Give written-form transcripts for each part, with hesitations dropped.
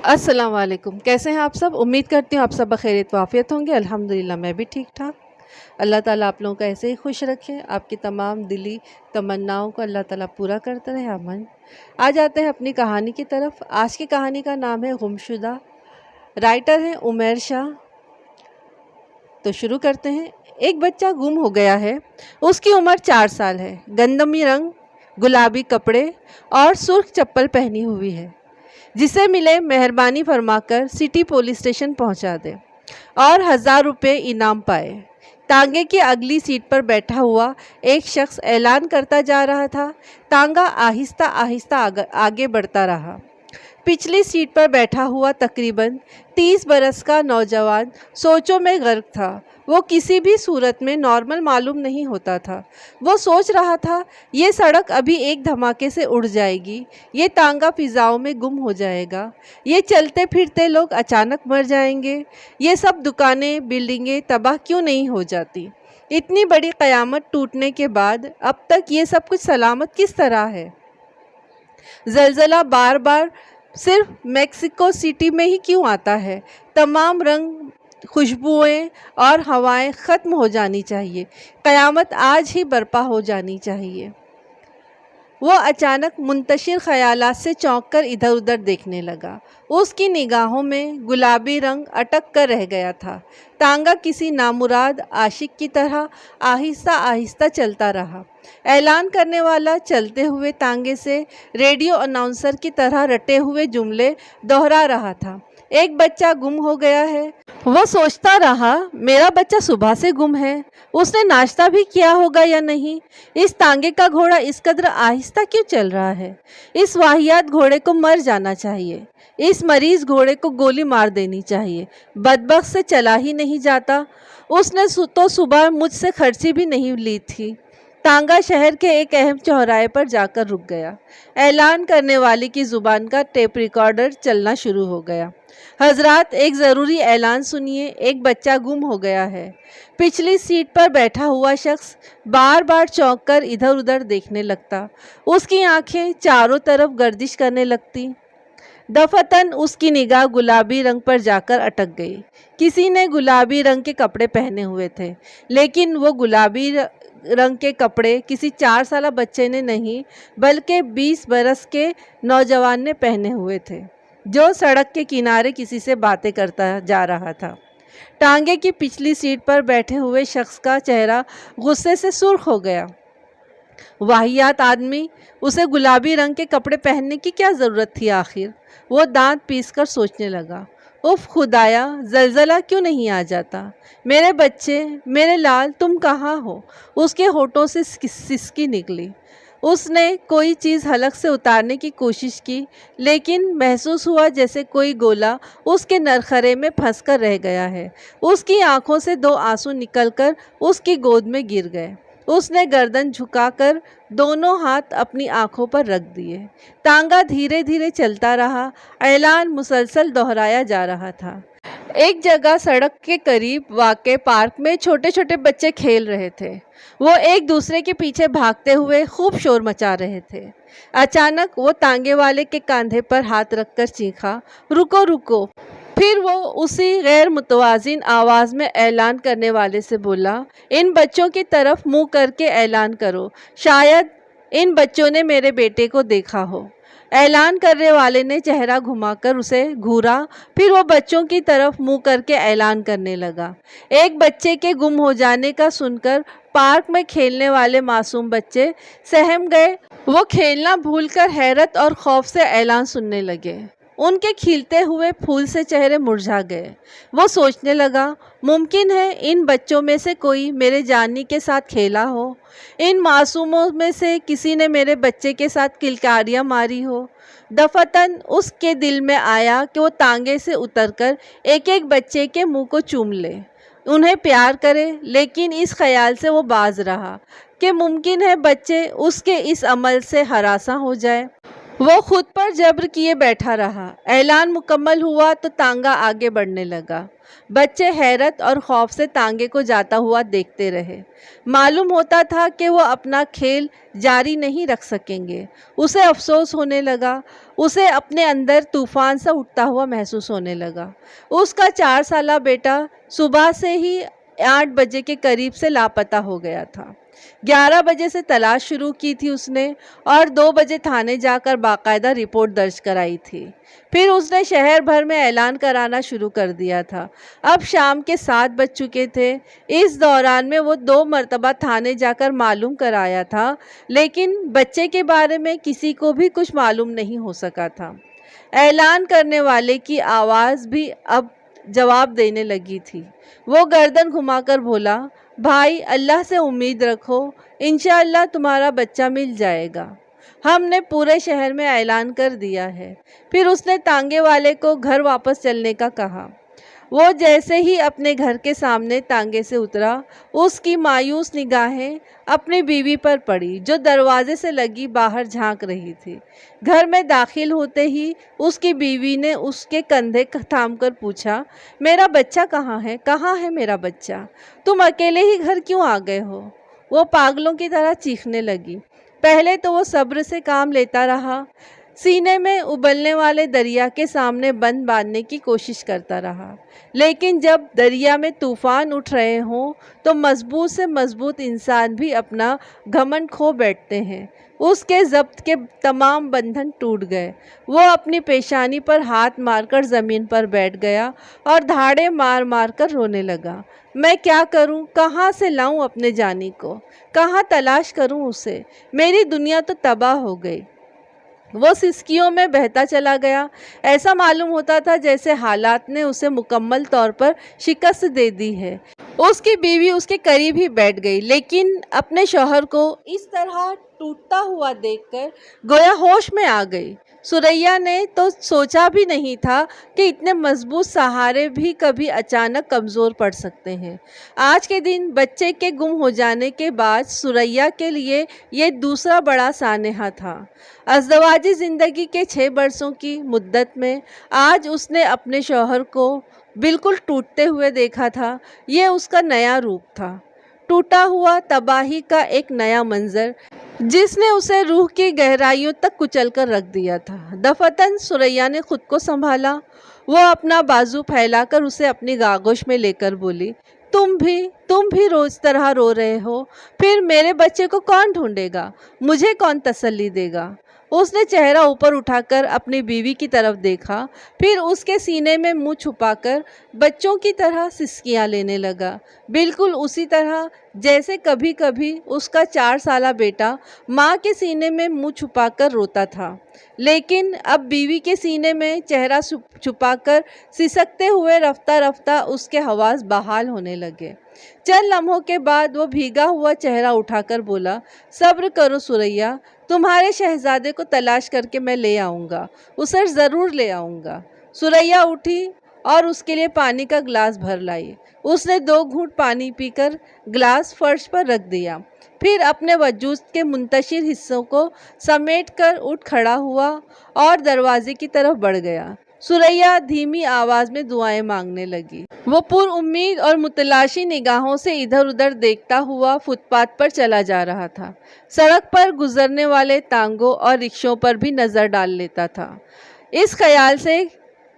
अस्सलाम वालेकुम। कैसे हैं आप सब? उम्मीद करती हूँ आप सब बखैरियत वाफ़ियत होंगे। अल्हम्दुलिल्लाह मैं भी ठीक ठाक। अल्लाह ताला आप लोगों को ऐसे ही खुश रखे, आपकी तमाम दिली तमन्नाओं को अल्लाह ताला पूरा करते रहे, आमीन। आ जाते हैं अपनी कहानी की तरफ। आज की कहानी का नाम है गुमशुदा। राइटर हैं उमैर शाह। तो शुरू करते हैं। एक बच्चा गुम हो गया है। उसकी उम्र 4 साल है। गंदमी रंग, गुलाबी कपड़े और सुर्ख चप्पल पहनी हुई है। जिसे मिले मेहरबानी फरमाकर सिटी पुलिस स्टेशन पहुंचा दे और 1000 रुपये इनाम पाए। तांगे की अगली सीट पर बैठा हुआ एक शख्स ऐलान करता जा रहा था। तांगा आहिस्ता आहिस्ता आगे बढ़ता रहा। पिछली सीट पर बैठा हुआ तकरीबन 30 बरस का नौजवान सोचों में गर्क था। वो किसी भी सूरत में नॉर्मल मालूम नहीं होता था। वो सोच रहा था ये सड़क अभी एक धमाके से उड़ जाएगी, ये तांगा फिजाओं में गुम हो जाएगा, ये चलते फिरते लोग अचानक मर जाएंगे, ये सब दुकानें बिल्डिंगें तबाह क्यों नहीं हो जाती। इतनी बड़ी क़यामत टूटने के बाद अब तक ये सब कुछ सलामत किस तरह है। ज़लज़ला बार बार सिर्फ मेक्सिको सिटी में ही क्यों आता है। तमाम रंग, खुशबुएं और हवाएं ख़त्म हो जानी चाहिए। क़यामत आज ही बर्पा हो जानी चाहिए। वो अचानक मुंतशिर ख़यालात से चौंक कर इधर उधर देखने लगा। उसकी निगाहों में गुलाबी रंग अटक कर रह गया था। तांगा किसी नामुराद आशिक की तरह आहिस्ता आहिस्ता चलता रहा। ऐलान करने वाला चलते हुए तांगे से रेडियो अनाउंसर की तरह रटे हुए जुमले दोहरा रहा था। एक बच्चा गुम हो गया है। वो सोचता रहा मेरा बच्चा सुबह से गुम है। उसने नाश्ता भी किया होगा या नहीं। इस तांगे का घोड़ा इस कदर आहिस्ता क्यों चल रहा है। इस वाहियात घोड़े को मर जाना चाहिए। इस मरीज घोड़े को गोली मार देनी चाहिए। बदबख्त से चला ही नहीं जाता। उसने तो सुबह मुझसे खर्ची भी नहीं ली थी। तांगा शहर के एक अहम चौराहे पर जाकर रुक गया। ऐलान करने वाले की ज़ुबान का टेप रिकॉर्डर चलना शुरू हो गया। हजरात, एक ज़रूरी ऐलान सुनिए। एक बच्चा गुम हो गया है। पिछली सीट पर बैठा हुआ शख्स बार बार चौंक कर इधर उधर देखने लगता। उसकी आंखें चारों तरफ गर्दिश करने लगती। दफतन उसकी निगाह गुलाबी रंग पर जाकर अटक गई। किसी ने गुलाबी रंग के कपड़े पहने हुए थे, लेकिन वो गुलाबी रंग के कपड़े किसी 4 साल बच्चे ने नहीं बल्कि 20 बरस के नौजवान ने पहने हुए थे, जो सड़क के किनारे किसी से बातें करता जा रहा था। टांगे की पिछली सीट पर बैठे हुए शख्स का चेहरा गुस्से से सुर्ख हो गया। वाहियात आदमी, उसे गुलाबी रंग के कपड़े पहनने की क्या ज़रूरत थी आखिर। वो दांत पीसकर सोचने लगा, उफ खुदाया, ज़लज़ला क्यों नहीं आ जाता। मेरे बच्चे, मेरे लाल, तुम कहाँ हो। उसके होठों से सिसकी निकली। उसने कोई चीज़ हलक से उतारने की कोशिश की, लेकिन महसूस हुआ जैसे कोई गोला उसके नरखरे में फंस कर रह गया है। उसकी आंखों से 2 आंसू निकलकर उसकी गोद में गिर गए। उसने गर्दन झुकाकर दोनों हाथ अपनी आंखों पर रख दिए। तांगा धीरे धीरे चलता रहा। ऐलान मुसलसल दोहराया जा रहा था। एक जगह सड़क के करीब वाक़े पार्क में छोटे छोटे बच्चे खेल रहे थे। वो एक दूसरे के पीछे भागते हुए खूब शोर मचा रहे थे। अचानक वो तांगे वाले के कंधे पर हाथ रखकर चीखा, रुको रुको। फिर वो उसी गैर मुतवाज़िन आवाज़ में ऐलान करने वाले से बोला, इन बच्चों की तरफ मुंह करके ऐलान करो, शायद इन बच्चों ने मेरे बेटे को देखा हो। ऐलान करने वाले ने चेहरा घुमाकर उसे घूरा। फिर वो बच्चों की तरफ मुंह करके ऐलान करने लगा। एक बच्चे के गुम हो जाने का सुनकर पार्क में खेलने वाले मासूम बच्चे सहम गए। वो खेलना भूलकर हैरत और खौफ से ऐलान सुनने लगे। उनके खिलते हुए फूल से चेहरे मुरझा गए। वो सोचने लगा, मुमकिन है इन बच्चों में से कोई मेरे जानी के साथ खेला हो। इन मासूमों में से किसी ने मेरे बच्चे के साथ किलकारियाँ मारी हो। दफतन उसके दिल में आया कि वो तांगे से उतरकर एक एक बच्चे के मुंह को चूम ले, उन्हें प्यार करे, लेकिन इस ख्याल से वो बाज रहा कि मुमकिन है बच्चे उसके इस अमल से हरासा हो जाए। وہ خود پر جبر کیے بیٹھا رہا۔ اعلان مکمل ہوا تو تانگا آگے بڑھنے لگا۔ بچے حیرت اور خوف سے تانگے کو جاتا ہوا دیکھتے رہے۔ معلوم ہوتا تھا کہ وہ اپنا کھیل جاری نہیں رکھ سکیں گے۔ اسے افسوس ہونے لگا۔ اسے اپنے اندر طوفان سا اٹھتا ہوا محسوس ہونے لگا۔ اس کا 4 سالہ بیٹا صبح سے ہی 8 بجے کے قریب سے لاپتہ ہو گیا تھا۔ 11 بجے سے تلاش شروع کی تھی اس نے، اور 2 بجے تھانے جا کر باقاعدہ رپورٹ درج کرائی تھی۔ پھر اس نے شہر بھر میں اعلان کرانا شروع کر دیا تھا۔ اب شام کے 7 بج چکے تھے۔ اس دوران میں وہ 2 مرتبہ تھانے جا کر معلوم کرایا تھا، لیکن بچے کے بارے میں کسی کو بھی کچھ معلوم نہیں ہو سکا تھا۔ اعلان کرنے والے کی آواز بھی اب جواب دینے لگی تھی۔ وہ گردن گھما کر بولا، بھائی اللہ سے امید رکھو، انشاءاللہ تمہارا بچہ مل جائے گا۔ ہم نے پورے شہر میں اعلان کر دیا ہے۔ پھر اس نے تانگے والے کو گھر واپس چلنے کا کہا۔ وہ جیسے ہی اپنے گھر کے سامنے تانگے سے اترا، اس کی مایوس نگاہیں اپنی بیوی پر پڑی، جو دروازے سے لگی باہر جھانک رہی تھی۔ گھر میں داخل ہوتے ہی اس کی بیوی نے اس کے کندھے تھام کر پوچھا، میرا بچہ کہاں ہے؟ کہاں ہے میرا بچہ؟ تم اکیلے ہی گھر کیوں آ گئے ہو؟ وہ پاگلوں کی طرح چیخنے لگی۔ پہلے تو وہ صبر سے کام لیتا رہا، سینے میں ابلنے والے دریا کے سامنے بند باندھنے کی کوشش کرتا رہا، لیکن جب دریا میں طوفان اٹھ رہے ہوں تو مضبوط سے مضبوط انسان بھی اپنا گھمنڈ کھو بیٹھتے ہیں۔ اس کے ضبط کے تمام بندھن ٹوٹ گئے۔ وہ اپنی پیشانی پر ہاتھ مار کر زمین پر بیٹھ گیا اور دھاڑے مار مار کر رونے لگا۔ میں کیا کروں؟ کہاں سے لاؤں اپنے جانی کو؟ کہاں تلاش کروں اسے؟ میری دنیا تو تباہ ہو گئی۔ وہ سسکیوں میں بہتا چلا گیا۔ ایسا معلوم ہوتا تھا جیسے حالات نے اسے مکمل طور پر شکست دے دی ہے۔ اس کی بیوی اس کے قریب ہی بیٹھ گئی، لیکن اپنے شوہر کو اس طرح ٹوٹتا ہوا دیکھ کر گویا ہوش میں آ گئی۔ ثریا نے تو سوچا بھی نہیں تھا کہ اتنے مضبوط سہارے بھی کبھی اچانک کمزور پڑ سکتے ہیں۔ آج کے دن بچے کے گم ہو جانے کے بعد ثریا کے لیے یہ دوسرا بڑا سانحہ تھا۔ ازدواجی زندگی کے 6 برسوں کی مدت میں آج اس نے اپنے شوہر کو بالکل ٹوٹتے ہوئے دیکھا تھا۔ یہ اس کا نیا روپ تھا، ٹوٹا ہوا تباہی کا ایک نیا منظر، جس نے اسے روح کی گہرائیوں تک کچل کر رکھ دیا تھا۔ دفعتاً ثریا نے خود کو سنبھالا۔ وہ اپنا بازو پھیلا کر اسے اپنی آغوش میں لے کر بولی، تم بھی روز طرح رو رہے ہو؟ پھر میرے بچے کو کون ڈھونڈے گا؟ مجھے کون تسلی دے گا؟ اس نے چہرہ اوپر اٹھا کر اپنی بیوی کی طرف دیکھا، پھر اس کے سینے میں منہ چھپا کر بچوں کی طرح سسکیاں لینے لگا، بالکل اسی طرح جیسے کبھی کبھی اس کا 4 سالہ بیٹا ماں کے سینے میں منہ چھپا کر روتا تھا، لیکن اب بیوی کے سینے میں چہرہ چھپا کر سسکتے ہوئے رفتہ رفتہ اس کے حواس بحال ہونے لگے۔ چند لمحوں کے بعد وہ بھیگا ہوا چہرہ اٹھا کر بولا، صبر کرو ثریا، تمہارے شہزادے کو تلاش کر کے میں لے آؤں گا، اسے ضرور لے آؤں گا۔ ثریا اٹھی اور اس کے لیے پانی کا گلاس بھر لائی۔ اس نے 2 گھونٹ پانی پی کر گلاس فرش پر رکھ دیا، پھر اپنے وجود کے منتشر حصوں کو سمیٹ کر اٹھ کھڑا ہوا اور دروازے کی طرف بڑھ گیا۔ ثریا دھیمی آواز میں دعائیں مانگنے لگی۔ وہ پر امید اور متلاشی نگاہوں سے ادھر ادھر دیکھتا ہوا فٹ پاتھ پر چلا جا رہا تھا۔ سڑک پر گزرنے والے تانگوں اور رکشوں پر بھی نظر ڈال لیتا تھا، اس خیال سے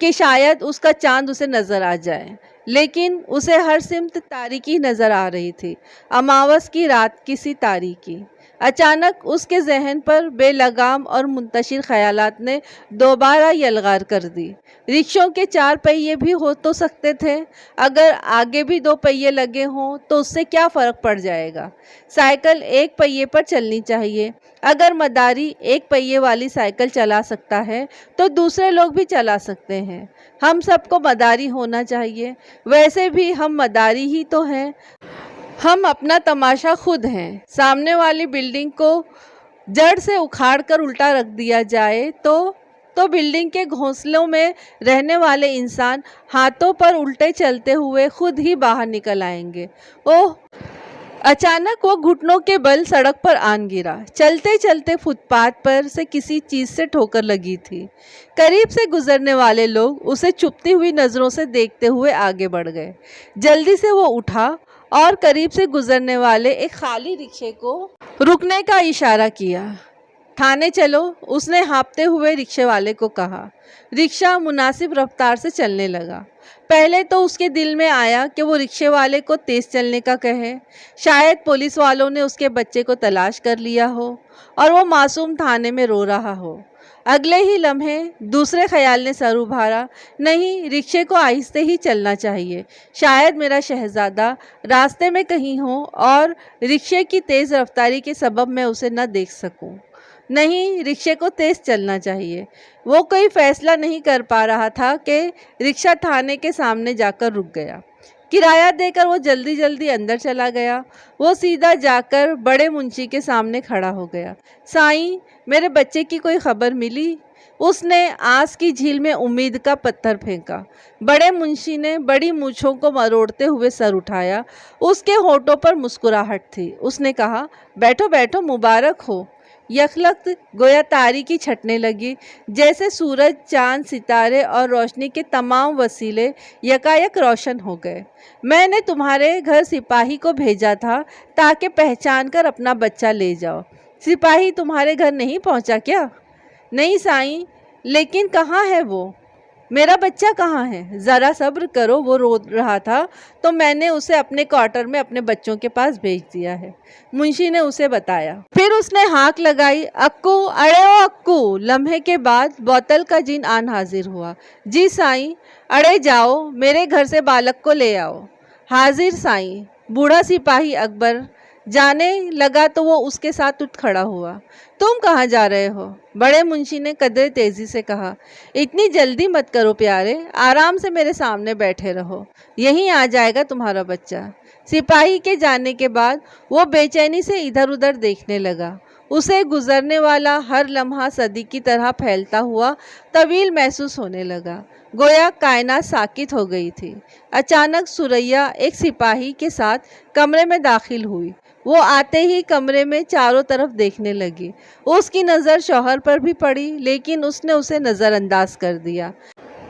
کہ شاید اس کا چاند اسے نظر آ جائے، لیکن اسے ہر سمت تاریکی نظر آ رہی تھی، اماوس کی رات کی سی تاریکی۔ اچانک اس کے ذہن پر بے لگام اور منتشر خیالات نے دوبارہ یلغار کر دی۔ رکشوں کے 4 پہیے بھی ہو تو سکتے تھے، اگر آگے بھی 2 پہیے لگے ہوں تو اس سے کیا فرق پڑ جائے گا؟ سائیکل 1 پہیے پر چلنی چاہیے۔ اگر مداری 1 پہیے والی سائیکل چلا سکتا ہے تو دوسرے لوگ بھی چلا سکتے ہیں۔ ہم سب کو مداری ہونا چاہیے۔ ویسے بھی ہم مداری ہی تو ہیں، ہم اپنا تماشا خود ہیں۔ سامنے والی بلڈنگ کو جڑ سے اکھاڑ کر الٹا رکھ دیا جائے تو بلڈنگ کے گھونسلوں میں رہنے والے انسان ہاتھوں پر الٹے چلتے ہوئے خود ہی باہر نکل آئیں گے۔ اوہ अचानक वो घुटनों के बल सड़क पर आन गिरा। चलते चलते फुटपाथ पर से किसी चीज से ठोकर लगी थी। करीब से गुजरने वाले लोग उसे चुभती हुई नजरों से देखते हुए आगे बढ़ गए। जल्दी से वो उठा और करीब से गुजरने वाले एक खाली रिक्शे को रुकने का इशारा किया। थाने चलो, उसने हाँफते हुए रिक्शे वाले को कहा। रिक्शा मुनासिब रफ्तार से चलने लगा। पहले तो उसके दिल में आया कि वो रिक्शे वाले को तेज चलने का कहे। शायद पुलिस वालों ने उसके बच्चे को तलाश कर लिया हो और वो मासूम थाने में रो रहा हो। अगले ही लम्हे दूसरे ख्याल ने सर उभारा, नहीं, रिक्शे को आहिस्ते ही चलना चाहिए। शायद मेरा शहजादा रास्ते में कहीं हो और रिक्शे की तेज़ रफ्तारी के सबब मैं उसे न देख सकूं। नहीं, रिक्शे को तेज़ चलना चाहिए। वो कोई फैसला नहीं कर पा रहा था कि रिक्शा थाने के सामने जाकर रुक गया। किराया देकर वो जल्दी जल्दी अंदर चला गया। वो सीधा जाकर बड़े मुंशी के सामने खड़ा हो गया। साईं, मेरे बच्चे की कोई खबर मिली? उसने आस की झील में उम्मीद का पत्थर फेंका। बड़े मुंशी ने बड़ी मूंछों को मरोड़ते हुए सर उठाया। उसके होठों पर मुस्कुराहट थी। उसने कहा, बैठो बैठो, मुबारक हो। यखलख्त गोया तारीकी छटने लगी, जैसे सूरज, चांद, सितारे और रोशनी के तमाम वसीले यकायक रोशन हो गए। मैंने तुम्हारे घर सिपाही को भेजा था ताकि पहचान कर अपना बच्चा ले जाओ। सिपाही तुम्हारे घर नहीं पहुंचा क्या? नहीं साईं, लेकिन कहाँ है वो? मेरा बच्चा कहाँ है? ज़रा सब्र करो, वो रो रहा था तो मैंने उसे अपने क्वार्टर में अपने बच्चों के पास भेज दिया है, मुंशी ने उसे बताया। फिर उसने हाँक लगाई, अक्कू, अड़े ओ अक्कू। लम्हे के बाद बोतल का जिन आन हाजिर हुआ। जी साईं। अड़े जाओ, मेरे घर से बालक को ले आओ। हाजिर साईं। बूढ़ा सिपाही अकबर जाने लगा तो वो उसके साथ उठ खड़ा हुआ। तुम कहाँ जा रहे हो? बड़े मुंशी ने कदरे तेजी से कहा। इतनी जल्दी मत करो प्यारे, आराम से मेरे सामने बैठे रहो, यहीं आ जाएगा तुम्हारा बच्चा। सिपाही के जाने के बाद वो बेचैनी से इधर उधर देखने लगा। उसे गुजरने वाला हर लम्हा सदी की तरह फैलता हुआ तवील महसूस होने लगा, गोया कायनात साकित हो गई थी। अचानक सुरैया एक सिपाही के साथ कमरे में दाखिल हुई। वो आते ही कमरे में चारों तरफ देखने लगी। उसकी नज़र शौहर पर भी पड़ी, लेकिन उसने उसे नज़रअंदाज कर दिया।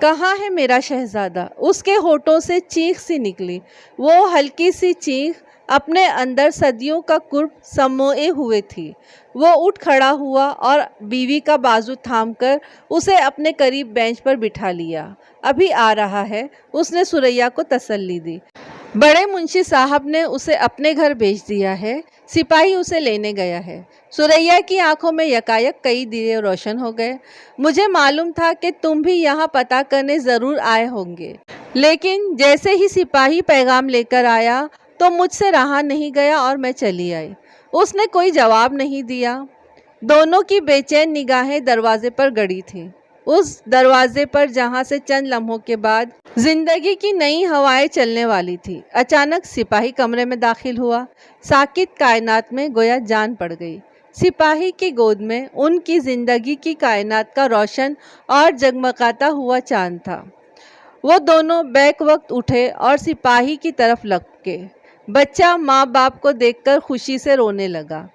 कहाँ है मेरा शहजादा? उसके होठों से चीख सी निकली। वो हल्की सी चीख अपने अंदर सदियों का कुर्ब समोए हुए थी। वो उठ खड़ा हुआ और बीवी का बाजू थामकर उसे अपने करीब बेंच पर बिठा लिया। अभी आ रहा है, उसने सुरैया को तसल्ली दी। बड़े मुंशी साहब ने उसे अपने घर भेज दिया है, सिपाही उसे लेने गया है। सुरैया की आंखों में यकायक कई दिए रोशन हो गए। मुझे मालूम था कि तुम भी यहाँ पता करने ज़रूर आए होंगे, लेकिन जैसे ही सिपाही पैगाम लेकर आया तो मुझसे रहा नहीं गया और मैं चली आई। उसने कोई जवाब नहीं दिया। दोनों की बेचैन निगाहें दरवाजे पर गड़ी थीं, उस दरवाजे पर जहाँ से चंद लम्हों के बाद जिंदगी की नई हवाएं चलने वाली थी। अचानक सिपाही कमरे में दाखिल हुआ। साकित कायनात में गोया जान पड़ गई। सिपाही की गोद में उनकी जिंदगी की कायनात का रोशन और जगमगाता हुआ चांद था। वो दोनों बैक वक्त उठे और सिपाही की तरफ लपके। बच्चा माँ बाप को देखकर खुशी से रोने लगा।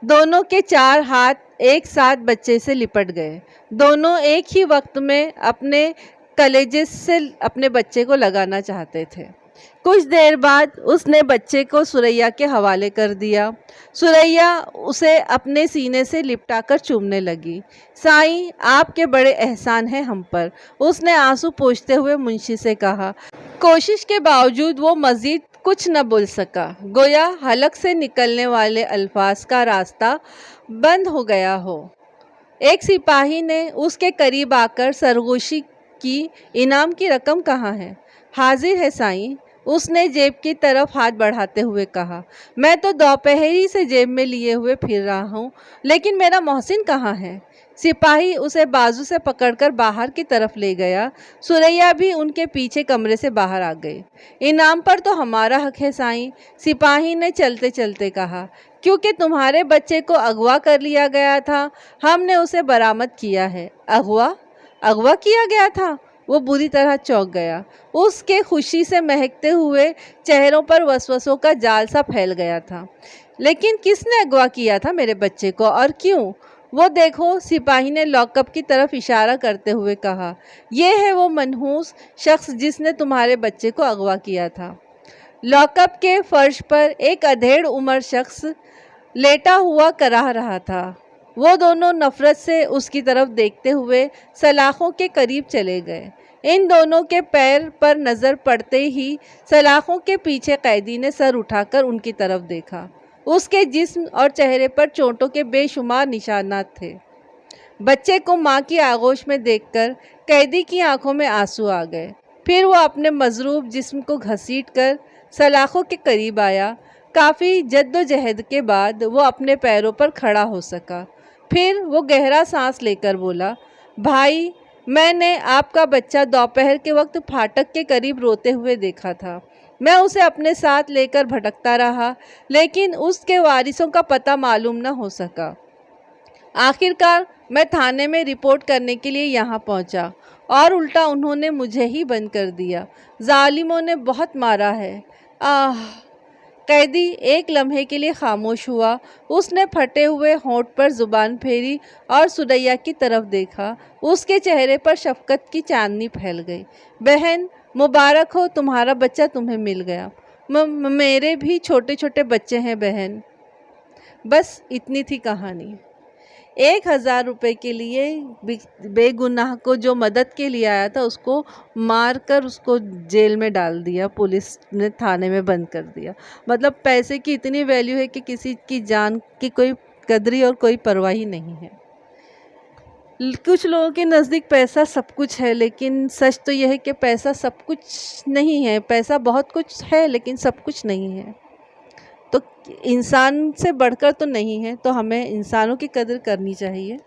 दोनों के चार हाथ एक साथ बच्चे से लिपट गए। दोनों एक ही वक्त में अपने कलेजे से अपने बच्चे को लगाना चाहते थे। कुछ देर बाद उसने बच्चे को सुरैया के हवाले कर दिया। सुरैया उसे अपने सीने से लिपटाकर चूमने लगी। साईं, आपके बड़े एहसान हैं हम पर, उसने आंसू पोंछते हुए मुंशी से कहा। कोशिश के बावजूद वो मजीद कुछ न बोल सका, गोया हलक से निकलने वाले अल्फाज का रास्ता बंद हो गया हो। एक सिपाही ने उसके करीब आकर सरगोशी की, इनाम की रकम कहाँ है? हाजिर है साईं, उसने जेब की तरफ हाथ बढ़ाते हुए कहा। मैं तो दोपहरी से जेब में लिए हुए फिर रहा हूँ, लेकिन मेरा मोहसिन कहाँ है? सिपाही उसे बाजू से पकड़कर बाहर की तरफ ले गया। सुरैया भी उनके पीछे कमरे से बाहर आ गई। इनाम पर तो हमारा हक है साईं, सिपाही ने चलते चलते कहा, क्योंकि तुम्हारे बच्चे को अगवा कर लिया गया था, हमने उसे बरामद किया है। अगवा? अगवा किया गया था? وہ बुरी तरह चौंक गया। उसके खुशी से महकते हुए चेहरों पर वसवसों का जाल सा फैल गया था। लेकिन किसने अगवा किया था मेरे बच्चे को और क्यों? वो देखो, सिपाही ने लॉकअप की तरफ इशारा करते हुए कहा। ये है वो मनहूस शख्स जिसने तुम्हारे बच्चे को अगवा किया था। लॉकअप के फर्श पर एक अधेड़ उम्र शख्स लेटा हुआ कराह रहा था। वो दोनों नफरत से उसकी तरफ देखते हुए सलाखों के करीब चले गए। इन दोनों के पैर पर नज़र पड़ते ही सलाखों के पीछे कैदी ने सर उठाकर उनकी तरफ देखा। उसके जिस्म और चेहरे पर चोटों के बेशुमार निशानात थे। बच्चे को माँ की आगोश में देखकर कैदी की आंखों में आंसू आ गए। फिर वो अपने मजरूब जिस्म को घसीटकर सलाखों के करीब आया। काफ़ी जद्दोजहद के बाद वो अपने पैरों पर खड़ा हो सका। फिर वो गहरा सांस लेकर बोला, भाई, मैंने आपका बच्चा दोपहर के वक्त फाटक के करीब रोते हुए देखा था। मैं उसे अपने साथ लेकर भटकता रहा, लेकिन उसके वारिसों का पता मालूम न हो सका। आखिरकार मैं थाने में रिपोर्ट करने के लिए यहाँ पहुँचा और उल्टा उन्होंने मुझे ही बंद कर दिया। जालिमों ने बहुत मारा है। आह! कैदी एक लम्हे के लिए खामोश हुआ। उसने फटे हुए होंठ पर जुबान फेरी और सुरैया की तरफ देखा। उसके चेहरे पर शफकत की चांदनी फैल गई। बहन, मुबारक हो, तुम्हारा बच्चा तुम्हें मिल गया। मेरे भी छोटे छोटे बच्चे हैं बहन। बस इतनी थी कहानी। 1000 रुपये के लिए बेगुनाह को जो मदद के लिए आया था उसको मार कर उसको जेल में डाल दिया, पुलिस ने थाने में बंद कर दिया। मतलब पैसे की इतनी वैल्यू है कि किसी की जान की कोई कदरी और कोई परवाह ही नहीं है। कुछ लोगों के नज़दीक पैसा सब कुछ है, लेकिन सच तो यह है कि पैसा सब कुछ नहीं है। पैसा बहुत कुछ है लेकिन सब कुछ नहीं है। तो इंसान से बढ़कर तो नहीं है, तो हमें इंसानों की कदर करनी चाहिए।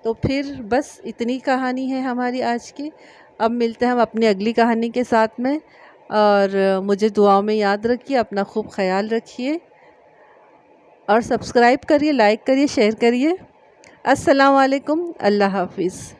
तो फिर बस इतनी कहानी है हमारी आज की। अब मिलते हैं हम अपनी अगली कहानी के साथ में, और मुझे दुआओं में याद रखिए, अपना खूब ख्याल रखिए और सब्सक्राइब करिए, लाइक करिए, शेयर करिए। अस्सलाम वालेकुम, अल्लाह हाफिज़।